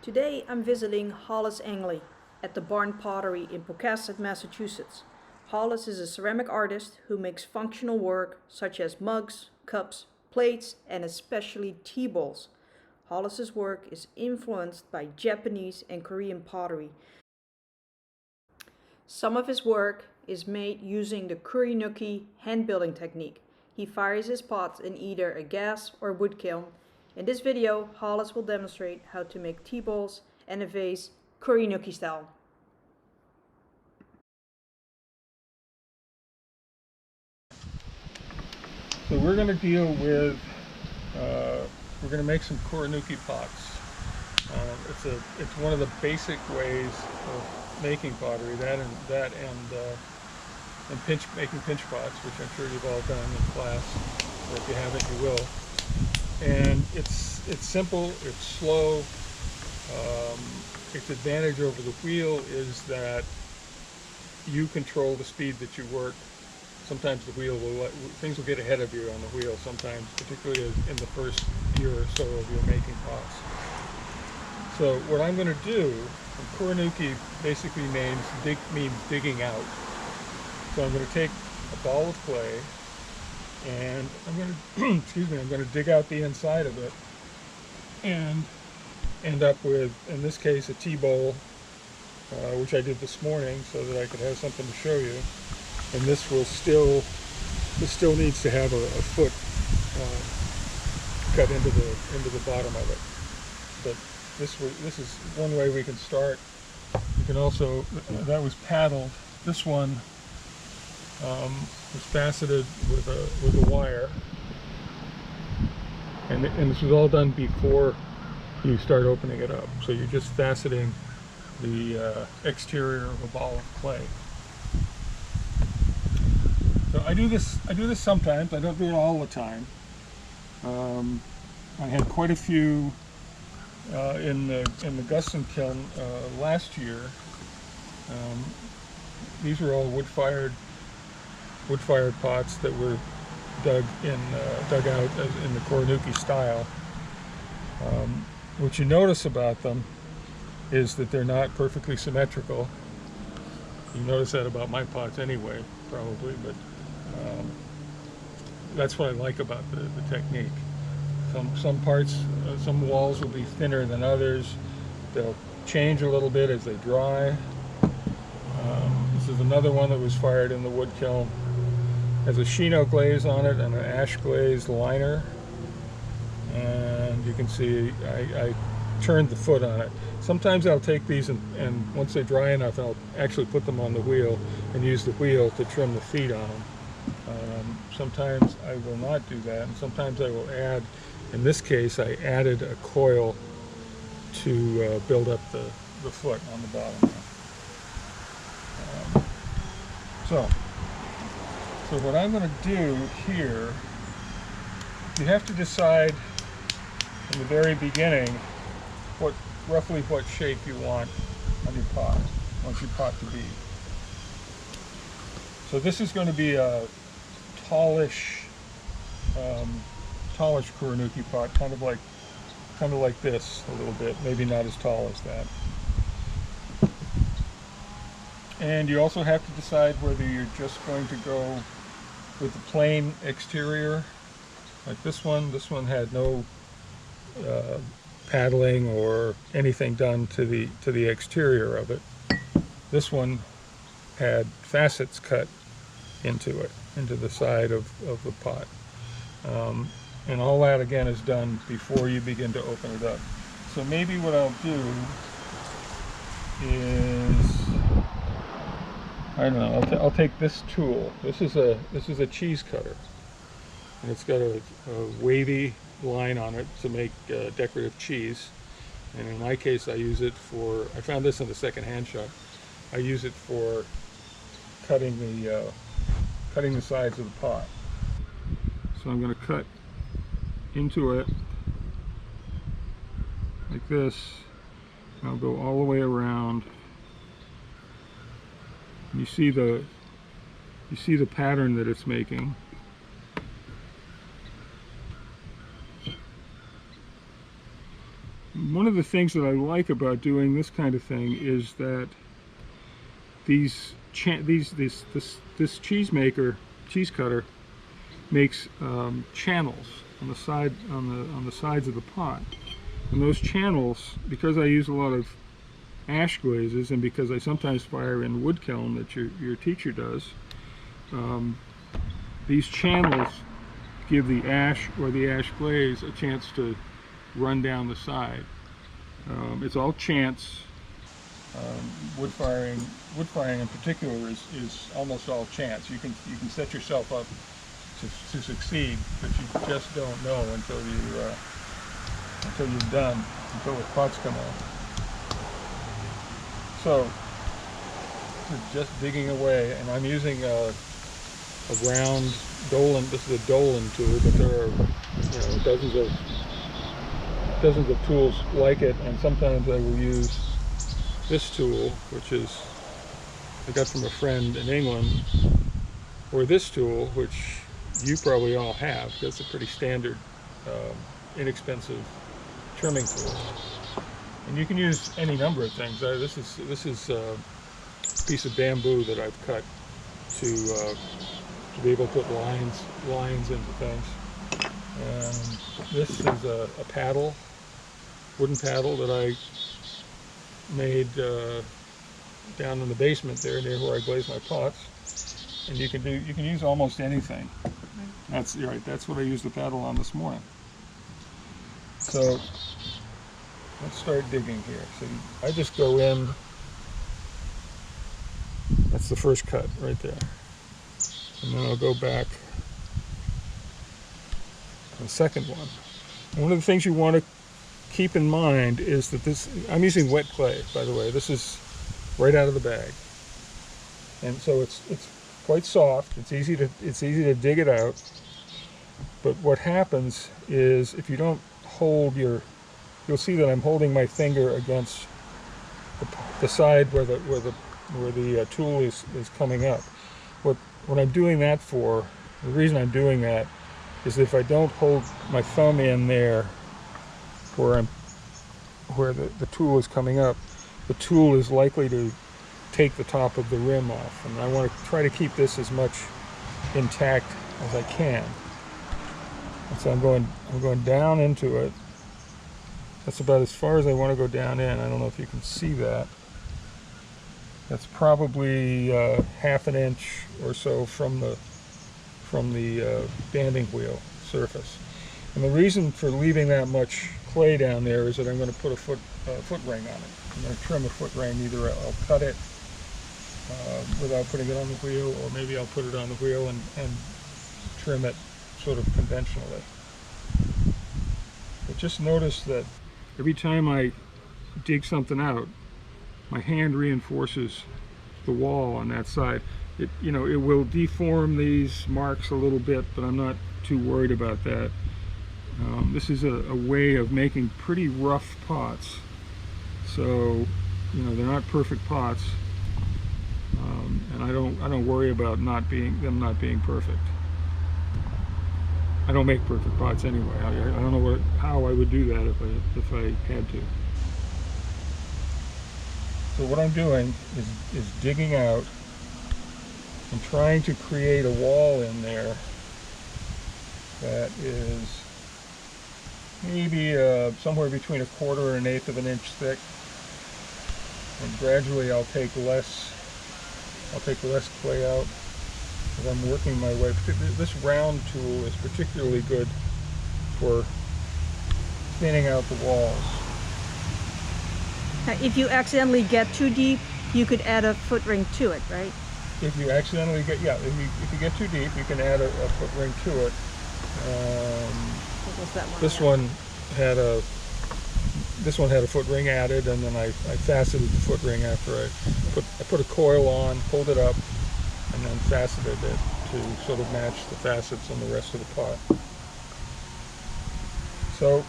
Today I'm visiting Hollis Engley at the Barn Pottery in Pocasset, Massachusetts. Hollis is a ceramic artist who makes functional work such as mugs, cups, plates, and especially tea bowls. Hollis's work is influenced by Japanese and Korean pottery. Some of his work is made using the Kurinuki hand building technique. He fires his pots in either a gas or wood kiln. In this video, Hollis will demonstrate how to make tea bowls and a vase Kurinuki style. So we're going to deal with, we're going to make some Kurinuki pots. It's one of the basic ways of making pottery, making pinch pots, which I'm sure you've all done in class, or if you haven't, you will. And it's simple, it's slow. Its advantage over the wheel is that you control the speed that you work. Sometimes the wheel things will get ahead of you on the wheel sometimes, particularly in the first year or so of your making pots. So what I'm going to do, Kurinuki basically means digging out. So I'm going to take a ball of clay and I'm going to, I'm going to dig out the inside of it and end up with, in this case, a tea bowl, which I did this morning so that I could have something to show you. And this still needs to have a foot cut into the bottom of it. But this is one way we can start. You can also, that was paddled. This one was faceted with a wire, and this was all done before you start opening it up. So you're just faceting the exterior of a ball of clay. So I do this sometimes. I don't do it all the time. I had quite a few in the Guston kiln last year. These were all wood-fired pots that were dug out in the Kurinuki style. What you notice about them is that they're not perfectly symmetrical. You notice that about my pots anyway, probably, but that's what I like about the technique. Some parts, some walls will be thinner than others. They'll change a little bit as they dry. This is another one that was fired in the wood kiln. Has a Shino glaze on it and an ash glaze liner. And you can see I turned the foot on it. Sometimes I'll take these and once they're dry enough, I'll actually put them on the wheel and use the wheel to trim the feet on them. Sometimes I will not do that, and sometimes I will add, in this case I added a coil to build up the foot on the bottom. So what I'm going to do here, you have to decide in the very beginning roughly what shape you want on your pot, want your pot to be. So this is going to be a tallish Kurinuki pot, kind of like this a little bit, maybe not as tall as that. And you also have to decide whether you're just going to go with the plain exterior, like this one. This one had no paddling or anything done to the exterior of it. This one had facets cut into the side of the pot. And all that again is done before you begin to open it up. So maybe what I'll do is, I don't know, I'll take this tool. This is a cheese cutter, and it's got a wavy line on it to make decorative cheese. And in my case, I use it for, I found this in the second-hand shop. I use it for cutting the sides of the pot. So I'm going to cut into it like this. I'll go all the way around. You see the pattern that it's making. One of the things that I like about doing this kind of thing is that this cheese cutter makes channels on the sides of the pot, and those channels, because I use a lot of ash glazes and because I sometimes fire in wood kiln that your teacher does, these channels give the ash or the ash glaze a chance to run down the side. It's all chance. Wood firing in particular is almost all chance. You can set yourself up to succeed, but you just don't know until you're done, until the pots come off. So this is just digging away, and I'm using a round Dolan. This is a Dolan tool, but there are dozens of tools like it, and sometimes I will use this tool, which is I got from a friend in England, or this tool, which you probably all have. That's a pretty standard, inexpensive trimming tool, and you can use any number of things. This is a piece of bamboo that I've cut to be able to put lines into things. And this is a paddle, wooden paddle that I made down in the basement there near where I glaze my pots. And you can use almost anything. That's right. That's what I used the paddle on this morning. So let's start digging here. So I just go in. That's the first cut right there. And then I'll go back to the second one. And one of the things you want to keep in mind is that I'm using wet clay, by the way. This is right out of the bag. And so it's quite soft. It's easy to dig it out. But what happens is if you don't hold you'll see that I'm holding my finger against the side where the tool is coming up. What I'm doing that for, the reason I'm doing that is if I don't hold my thumb in there where the tool is coming up, the tool is likely to take the top of the rim off, and I want to try to keep this as much intact as I can. And so I'm going down into it. That's about as far as I want to go down in. I don't know if you can see that. That's probably half an inch or so from the banding wheel surface. And the reason for leaving that much clay down there is that I'm going to put a foot ring on it. I'm going to trim a foot ring. Either I'll cut it without putting it on the wheel, or maybe I'll put it on the wheel and trim it sort of conventionally. But just notice that every time I dig something out, my hand reinforces the wall on that side. It will deform these marks a little bit, but I'm not too worried about that. This is a way of making pretty rough pots. So, they're not perfect pots, and I don't worry about them not being perfect. I don't make perfect pots anyway. I don't know how I would do that if I had to. So what I'm doing is digging out and trying to create a wall in there that is maybe somewhere between 1/4 and 1/8 of an inch thick. And gradually I'll take less clay out as I'm working my way. This round tool is particularly good for thinning out the walls. Now, if you accidentally get too deep, you could add a foot ring to it, right? If you accidentally if you get too deep, you can add a foot ring to it. What was that one? This one had a foot ring added, and then I faceted the foot ring after I put a coil on, pulled it up, and then faceted it to sort of match the facets on the rest of the pot. So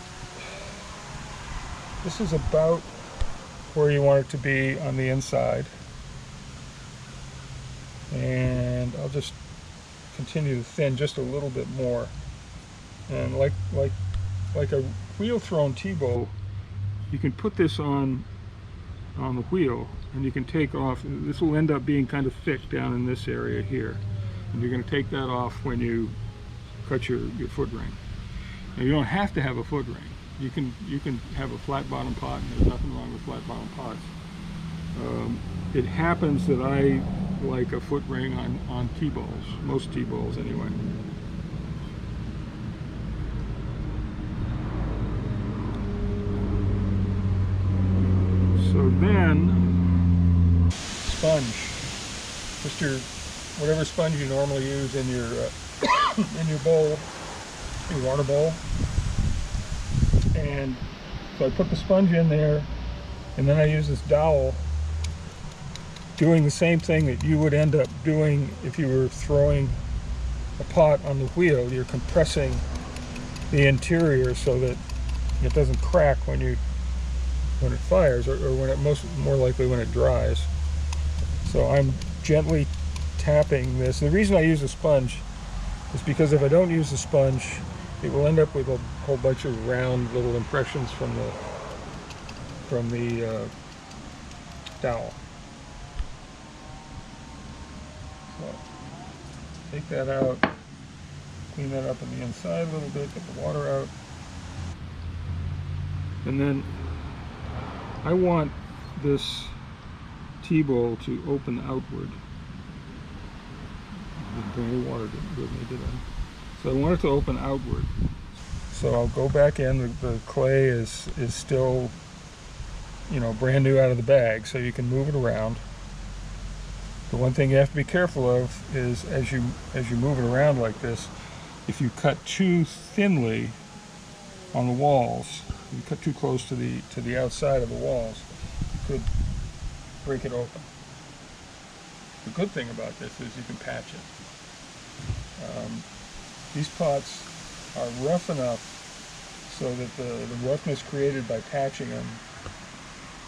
this is about where you want it to be on the inside, and I'll just continue to thin just a little bit more. And like a wheel thrown T-bow, you can put this on the wheel, and you can take off. This will end up being kind of thick down in this area here, and you're going to take that off when you cut your foot ring. Now, you don't have to have a foot ring. You can have a flat bottom pot, and there's nothing wrong with flat bottom pots. It happens that I like a foot ring on T-balls, most T-balls anyway. So then, sponge. Just whatever sponge you normally use in your in your bowl, your water bowl. And so I put the sponge in there, and then I use this dowel, doing the same thing that you would end up doing if you were throwing a pot on the wheel. You're compressing the interior so that it doesn't crack when it fires, or when it more likely when it dries. So I'm gently tapping this. The reason I use a sponge is because if I don't use a sponge, it will end up with a whole bunch of round little impressions from the dowel. So take that out, clean that up on the inside a little bit, get the water out, and then I want this T-bowl to open outward. I didn't bring any water with me, did I? So I want it to open outward. So I'll go back in. The clay is still, brand new out of the bag, so you can move it around. The one thing you have to be careful of is as you move it around like this, if you cut too thinly on the walls, you cut too close to the outside of the walls, you could break it open. The good thing about this is you can patch it. These pots are rough enough so that the roughness created by patching them,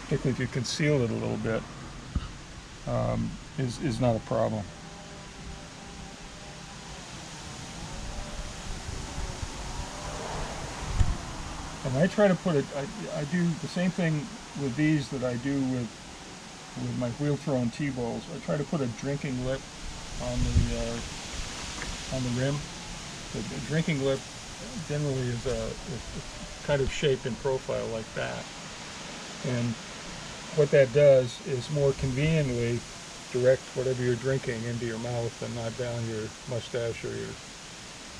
particularly if you conceal it a little bit, is not a problem. And I try to put it, I do the same thing with these that I do with my wheel thrown T-balls. I try to put a drinking lip on the rim. The drinking lip generally is kind of shaped in profile like that. And what that does is more conveniently direct whatever you're drinking into your mouth and not down your mustache or your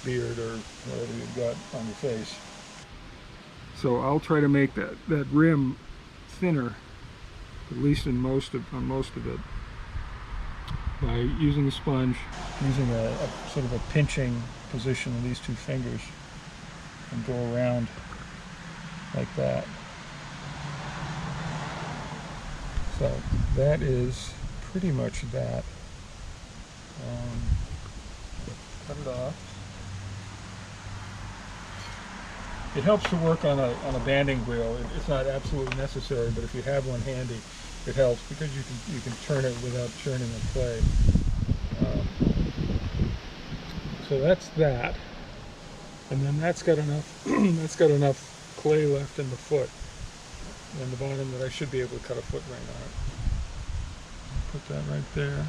beard or whatever you've got on your face. So I'll try to make that rim thinner, at least on most of it, by using a sponge, using a sort of a pinching position of these two fingers, and go around like that. So that is pretty much that. Cut it off. It helps to work on a banding wheel. It's not absolutely necessary, but if you have one handy, it helps because you can turn it without churning the clay. So that's that, and then that's got enough clay left in the foot and the bottom that I should be able to cut a foot ring on it. Put that right there.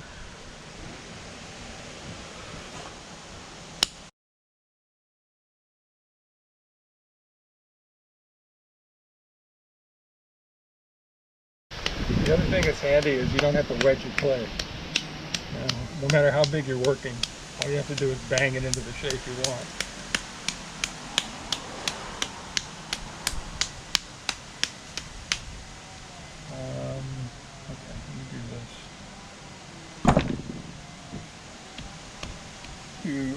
The other thing that's handy is you don't have to wedge your clay. No matter how big you're working, all you have to do is bang it into the shape you want. Okay, let me do this.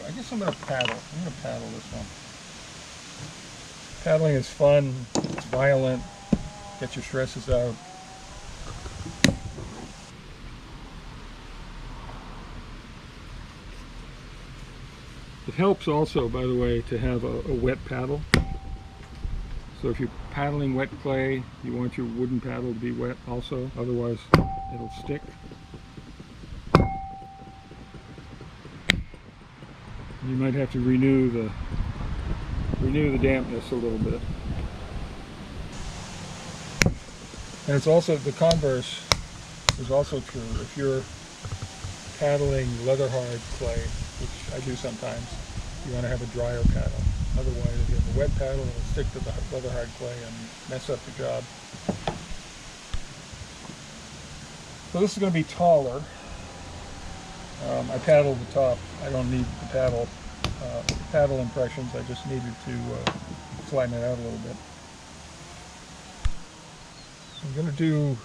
I guess I'm going to paddle. I'm going to paddle this one. Paddling is fun, it's violent, get your stresses out. It helps also, by the way, to have a wet paddle. So if you're paddling wet clay, you want your wooden paddle to be wet also, otherwise it'll stick. You might have to renew the dampness a little bit. And it's also, the converse is also true. If you're paddling leather hard clay, which I do sometimes, you want to have a drier paddle. Otherwise, if you have a wet paddle, it'll stick to the leather hard clay and mess up the job. So this is going to be taller. I paddled the top. I don't need the paddle impressions. I just needed to flatten it out a little bit. I'm going to do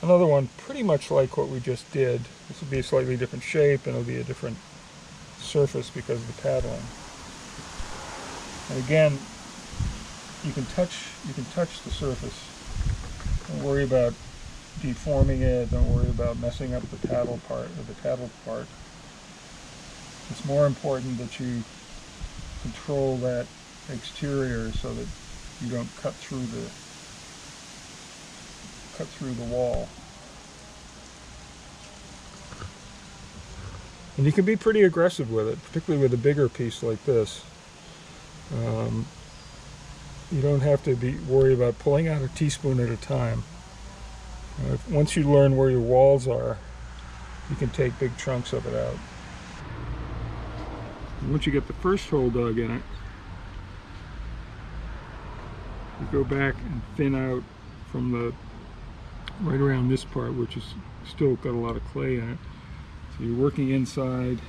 another one pretty much like what we just did. This will be a slightly different shape and it'll be a different surface because of the paddling. And again, you can touch the surface. Don't worry about deforming it. Don't worry about messing up the paddle part or the paddle part. It's more important that you control that exterior so that you don't cut through the wall. And you can be pretty aggressive with it, particularly with a bigger piece like this. You don't have to worry about pulling out a teaspoon at a time. Once you learn where your walls are, you can take big chunks of it out. And once you get the first hole dug in it, you go back and thin out from right around this part, which is still got a lot of clay in it. So you're working inside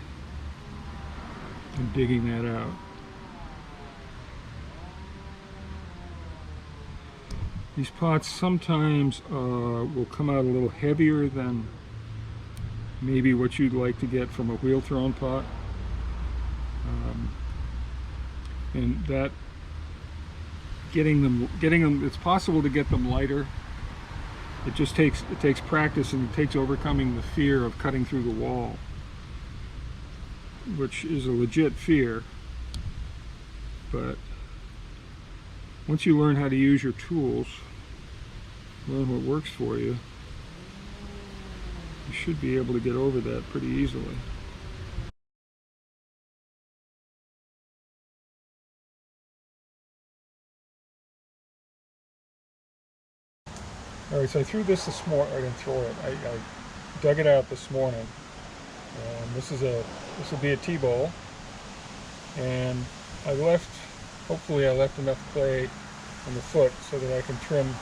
and digging that out. These pots sometimes will come out a little heavier than maybe what you'd like to get from a wheel thrown pot. And that getting them, it's possible to get them lighter. It just takes practice, and it takes overcoming the fear of cutting through the wall, which is a legit fear. But once you learn how to use your tools, learn what works for you, you should be able to get over that pretty easily. Alright, so I threw this morning. I didn't throw it. I dug it out this morning. This will be a T-bowl, and hopefully I left enough clay on the foot so that I can trim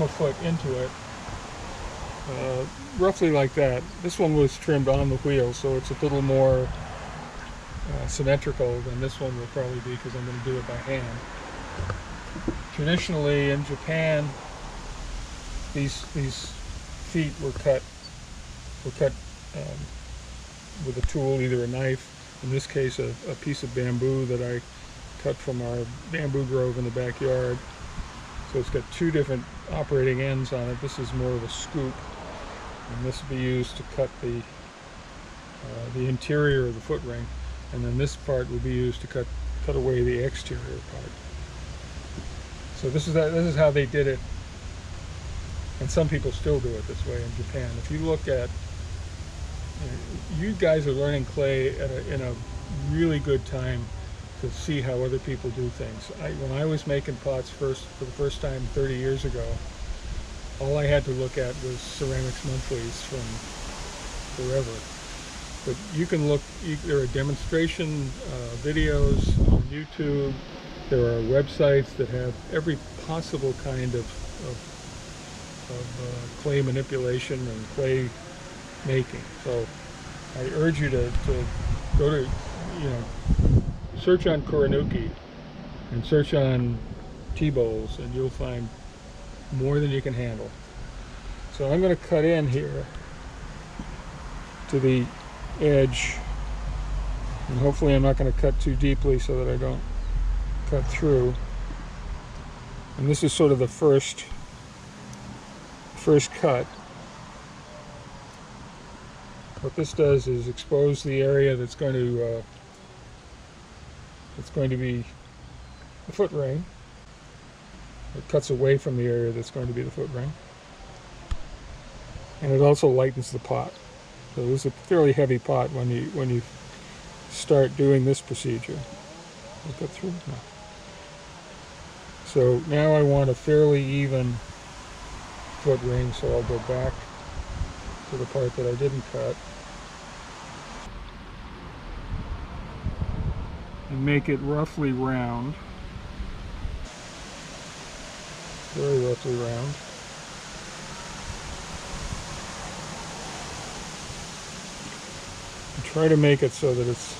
a foot into it, roughly like that. This one was trimmed on the wheel, so it's a little more symmetrical than this one will probably be, because I'm going to do it by hand. Traditionally in Japan, these feet were cut with a tool, either a knife, in this case a piece of bamboo that I cut from our bamboo grove in the backyard. So it's got two different operating ends on it. This is more of a scoop, and this will be used to cut the interior of the foot ring, and then this part will be used to cut away the exterior part. So this is how they did it. And some people still do it this way in Japan. If you look at, you guys are learning clay in a really good time to see how other people do things. When I was making pots for the first time 30 years ago, all I had to look at was ceramics monthlies from forever. But you can look, there are demonstration videos on YouTube. There are websites that have every possible kind of clay manipulation and clay making. So I urge you to go to, search on Kurinuki and search on T-bowls, and you'll find more than you can handle. So I'm going to cut in here to the edge, and hopefully I'm not going to cut too deeply so that I don't cut through. And this is sort of the first cut. What this does is expose the area that's going to be the foot ring. It cuts away from the area that's going to be the foot ring, and it also lightens the pot. So this is a fairly heavy pot when you start doing this procedure. We'll cut through. No. So now I want a fairly even foot ring, so I'll go back to the part that I didn't cut and make it roughly round, very roughly round. And try to make it so that it's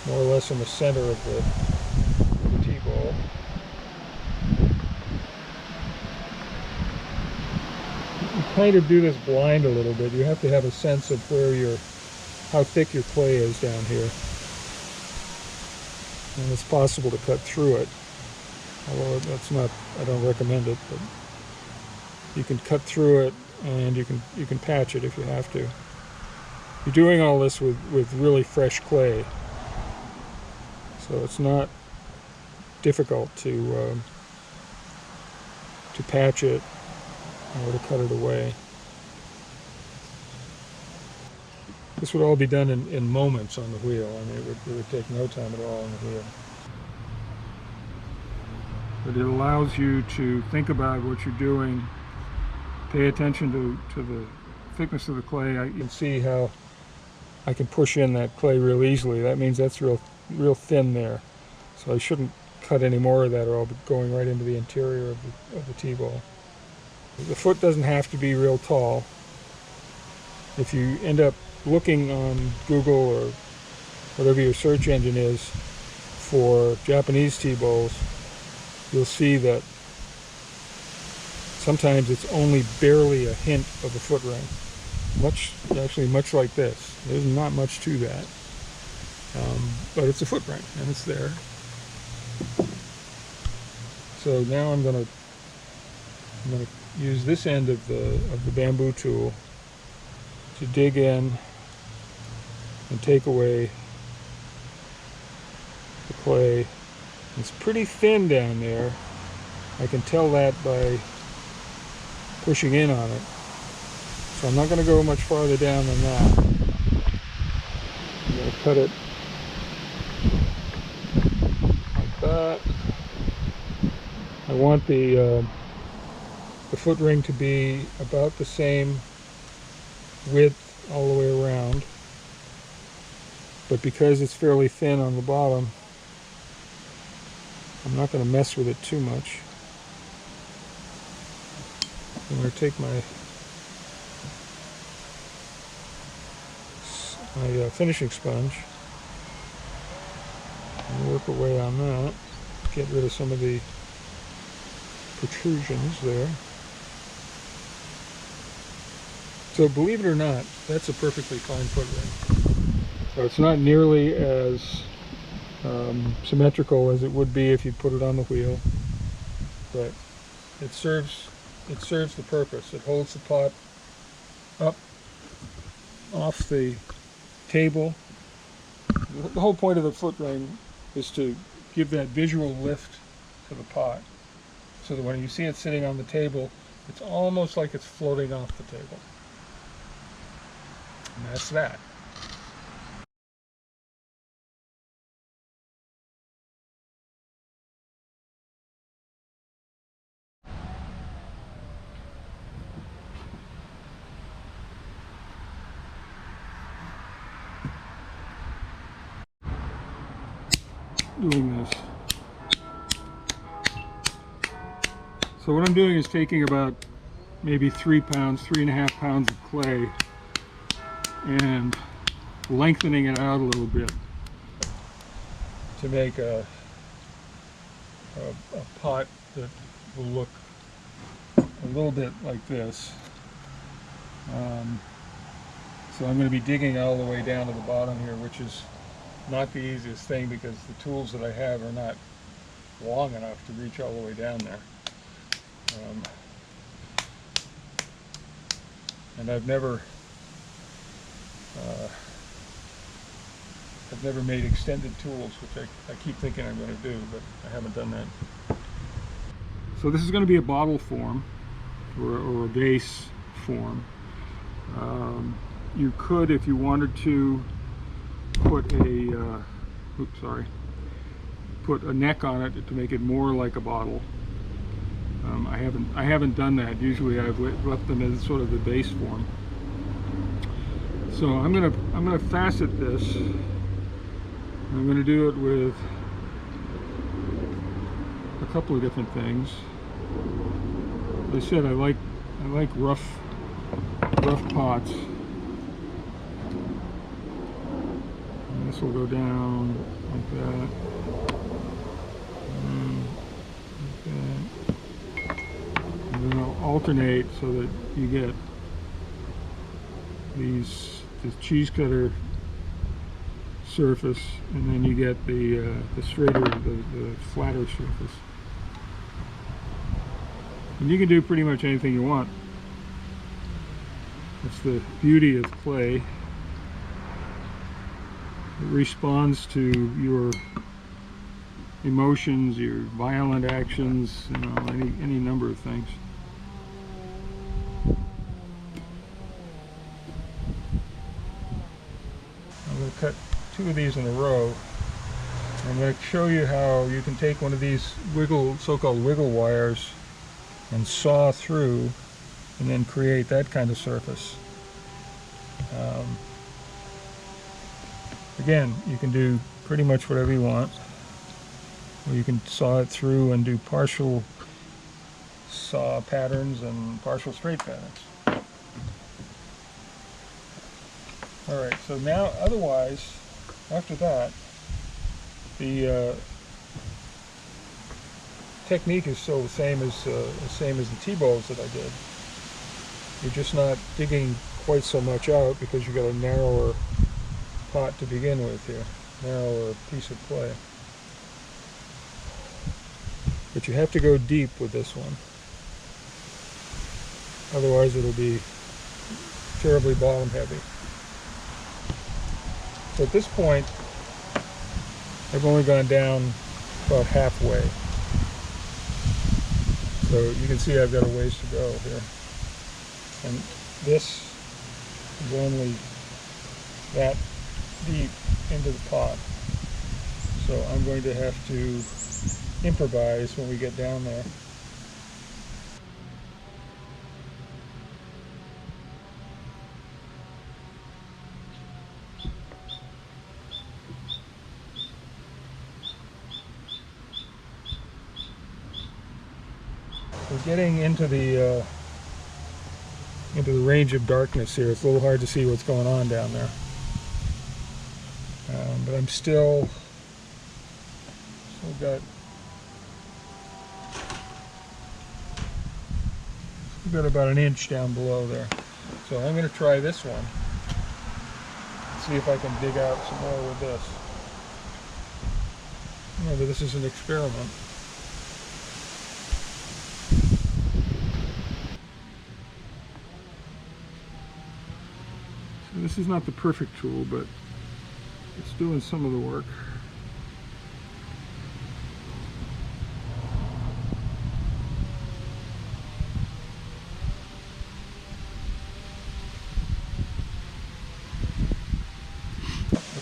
more or less in the center of the T-ball. You kind of do this blind a little bit. You have to have a sense of how thick your clay is down here. And it's possible to cut through it, although that's not, I don't recommend it, but you can cut through it and you can patch it if you have to. You're doing all this with really fresh clay, so it's not difficult to patch it or to cut it away. This would all be done in moments on the wheel. I mean, it would take no time at all on the wheel. But it allows you to think about what you're doing, pay attention to the thickness of the clay. You can see how I can push in that clay real easily. That means that's real thin there. So I shouldn't cut any more of that, or I'll be going right into the interior of the T-ball. The foot doesn't have to be real tall. If you end up looking on Google or whatever your search engine is for Japanese T-balls, you'll see that sometimes it's only barely a hint of a foot ring. Actually much like this. There's not much to that. But it's a foot ring, and it's there. So now I'm gonna use this end of the bamboo tool to dig in and take away the clay. It's pretty thin down there. I can tell that by pushing in on it. So I'm not going to go much farther down than that. I'm going to cut it like that. I want the foot ring to be about the same width all the way around, but because it's fairly thin on the bottom, I'm not going to mess with it too much. I'm going to take my finishing sponge and work away on that, get rid of some of the protrusions there. So believe it or not, that's a perfectly fine foot ring. So it's not nearly as symmetrical as it would be if you put it on the wheel, but it serves the purpose. It holds the pot up off the table. The whole point of the foot ring is to give that visual lift to the pot, so that when you see it sitting on the table, it's almost like it's floating off the table. And that's that. Doing this. So what I'm doing is taking about maybe 3 pounds, 3.5 pounds of clay and lengthening it out a little bit to make a pot that will look a little bit like this. So I'm going to be digging all the way down to the bottom here, which is not the easiest thing because the tools that I have are not long enough to reach all the way down there. And I've never made extended tools, which I keep thinking I'm going to do, but I haven't done that. So this is going to be a bottle form or a vase form. You could, if you wanted to, put a neck on it to make it more like a bottle. I haven't done that. Usually I've left them as sort of the base form. So I'm gonna facet this. I'm gonna do it with a couple of different things. As I said, I like rough pots. And this will go down like that. Like that. And then I'll alternate so that you get this cheese cutter surface, and then you get the straighter, the flatter surface. And you can do pretty much anything you want. That's the beauty of clay. It responds to your emotions, your violent actions, you know, any number of things. I'm going to cut 2 of these in a row. I'm going to show you how you can take one of these so-called wiggle wires and saw through and then create that kind of surface. Again, you can do pretty much whatever you want, or you can saw it through and do partial saw patterns and partial straight patterns. Alright, so now otherwise, after that, the technique is still the same as the T-bowls that I did. You're just not digging quite so much out because you've got a narrower pot to begin with here, narrower piece of clay. But you have to go deep with this one. Otherwise it'll be terribly bottom heavy. So at this point, I've only gone down about halfway. So you can see I've got a ways to go here. And this is only that deep into the pot. So I'm going to have to improvise when we get down there. We're getting into the range of darkness here. It's a little hard to see what's going on down there. But I'm still got about an inch down below there. So I'm going to try this one. See if I can dig out some more with this. Remember, this is an experiment. So this is not the perfect tool, but it's doing some of the work.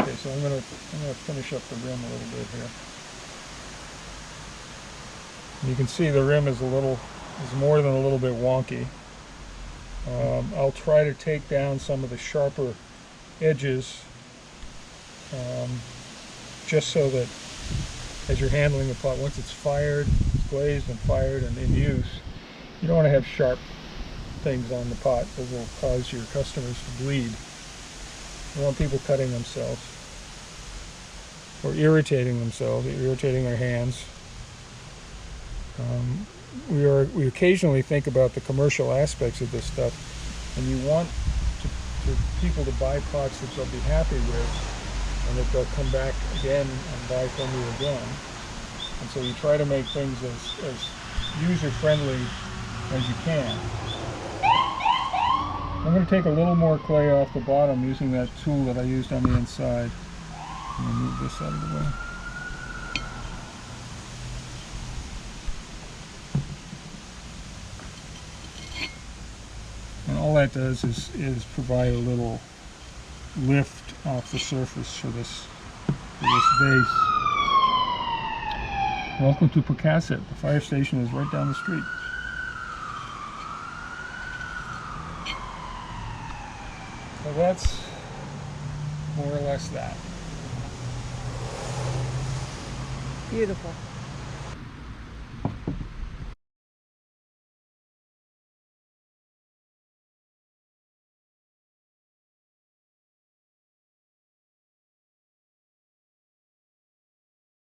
Okay, so I'm gonna finish up the rim a little bit here. You can see the rim is more than a little bit wonky. I'll try to take down some of the sharper edges, just so that as you're handling the pot, once it's fired, it's glazed and fired and in use, you don't want to have sharp things on the pot that will cause your customers to bleed. You want people cutting themselves or irritating themselves, irritating their hands. We occasionally think about the commercial aspects of this stuff, and you want people to buy pots that they'll be happy with and that they'll come back again and buy from you again. And so you try to make things as user-friendly as you can. I'm going to take a little more clay off the bottom using that tool that I used on the inside. I'm going to move this out of the way. And all that does is provide a little lift off the surface for this vase. Welcome to Pocasset. The fire station is right down the street. So that's more or less that. Beautiful.